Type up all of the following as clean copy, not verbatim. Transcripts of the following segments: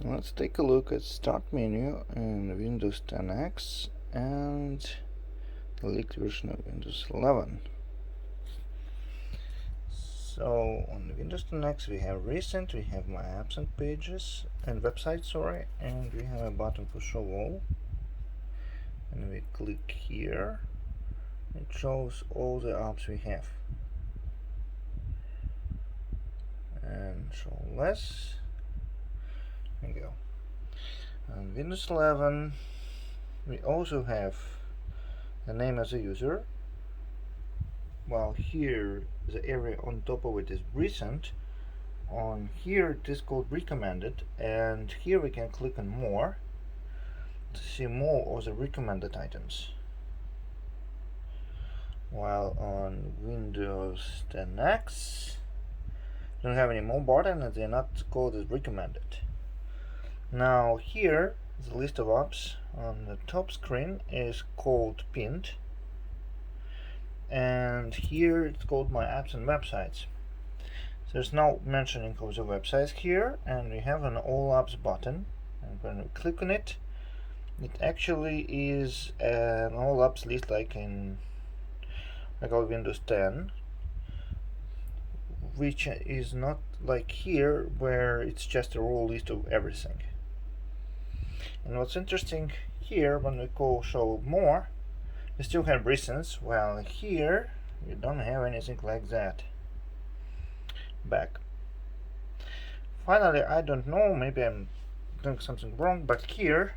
Let's take a look at Start menu in Windows 10X and the leaked version of Windows 11. So on Windows 10X we have Recent, we have My Apps and Pages and Websites, and we have a button for Show All. And we click here, it shows all the apps we have. And Show Less. There we go. On Windows 11 we also have the name as a user, while here the area on top of it is recent. On here it is called recommended, and here we can click on more to see more of the recommended items. While on Windows 10X don't have any more button and they're not called as recommended. Now here the list of apps on the top screen is called pinned, and here it's called My Apps and Websites. There's no mentioning of the websites here, and we have an All Apps button, and when we click on it, it actually is an All Apps list like in Windows 10, which is not like here where it's just a raw list of everything. And what's interesting here, when we call Show More, we still have recents, while here we don't have anything like that. Back. Finally, I don't know, maybe I'm doing something wrong, but here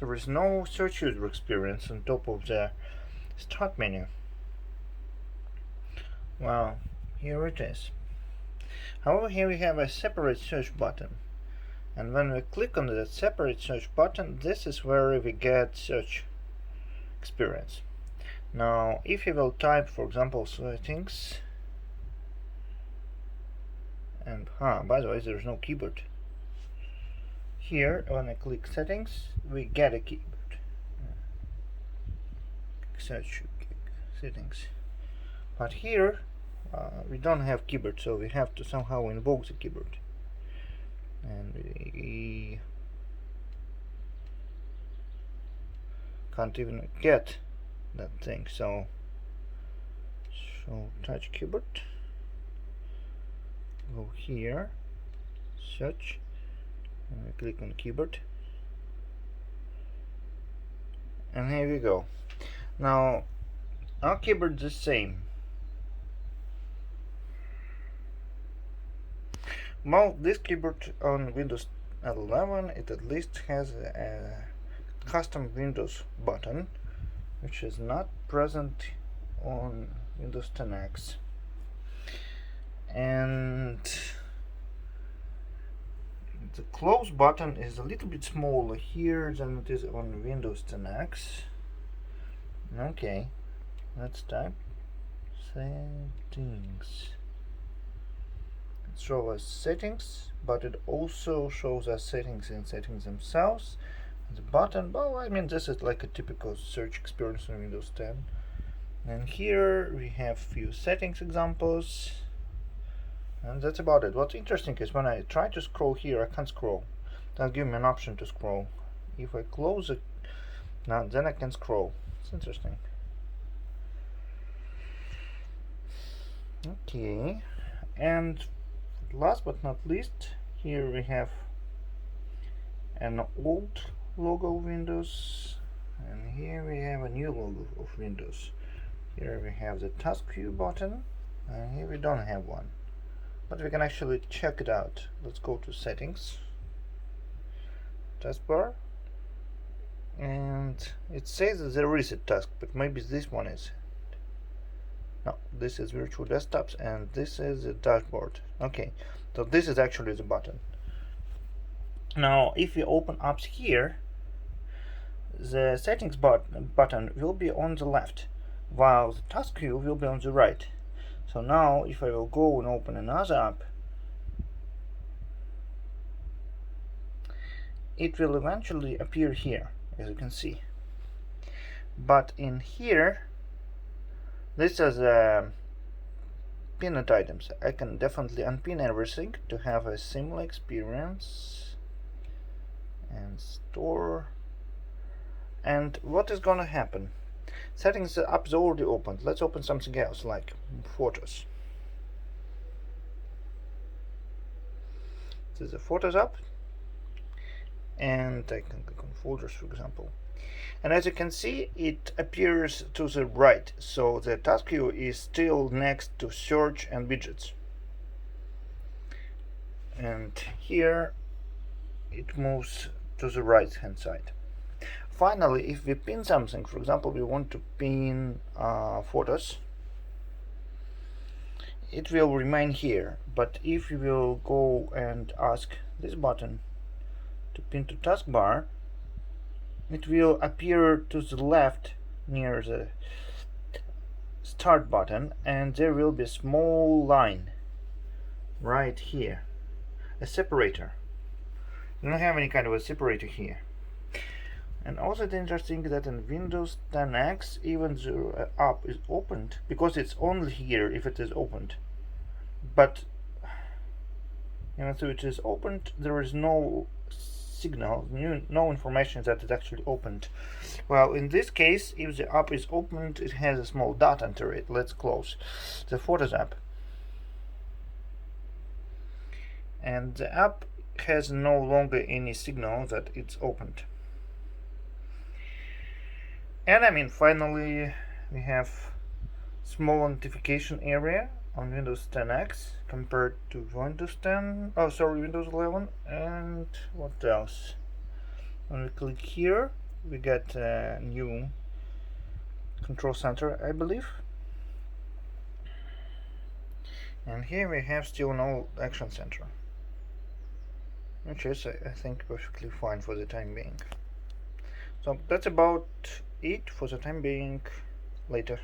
there is no search user experience on top of the Start menu. Well, here it is. However, here we have a separate search button, and when we click on that separate search button, this is where we get search experience. Now if you will type, for example, settings, and by the way, there's no keyboard here. When I click settings, we get a keyboard. Search settings, but here we don't have keyboard, so we have to somehow invoke the keyboard, and we can't even get that thing. So touch keyboard, go here, search, and we click on keyboard, and here we go. Now our keyboard is the same. Well, this keyboard on Windows 11, it at least has a custom Windows button, which is not present on Windows 10X. And the close button is a little bit smaller here than it is on Windows 10X. Okay, let's type settings. It shows us settings, but it also shows us settings in settings themselves. The button, well, I mean, this is like a typical search experience in Windows 10. And here we have few settings examples, and that's about it. What's interesting is when I try to scroll here, I can't scroll. Doesn't give me an option to scroll. If I close it now, then I can scroll. It's interesting. Okay, and last but not least, here we have an old logo of Windows, and here we have a new logo of Windows. Here we have the task view button, and here we don't have one, but we can actually check it out. Let's go to settings, taskbar, and it says that there is a task, but maybe this one is. No, this is virtual desktops, and this is the dashboard. Okay, so this is actually the button. Now if you open apps here, the settings button will be on the left, while the task view will be on the right. So now if I will go and open another app, it will eventually appear here, as you can see. But in here, this is pinned items. I can definitely unpin everything to have a similar experience. and store. And what is gonna happen? Settings app is already opened. Let's open something else like Photos. This is the Photos app, and I can click on Folders, for example. And as you can see, it appears to the right, so the task view is still next to Search and Widgets. And here it moves to the right hand side. Finally, if we pin something, for example, we want to pin Photos, it will remain here. But if we will go and ask this button to pin to taskbar, it will appear to the left near the start button, and there will be a small line right here, a separator. You don't have any kind of a separator here. And also it's interesting that in Windows 10X, even the app is opened, because it's only here if it is opened. But so it is opened, there is no signal, no information that it actually opened. Well, in this case, if the app is opened, it has a small dot under it. Let's close the Photos app. And the app has no longer any signal that it's opened. And finally, we have small notification area on Windows 10X compared to Windows 11. And what else? When we click here, we get a new control center, I believe. And here we have still no action center, which is, I think, perfectly fine for the time being. So that's about it for the time being. Later.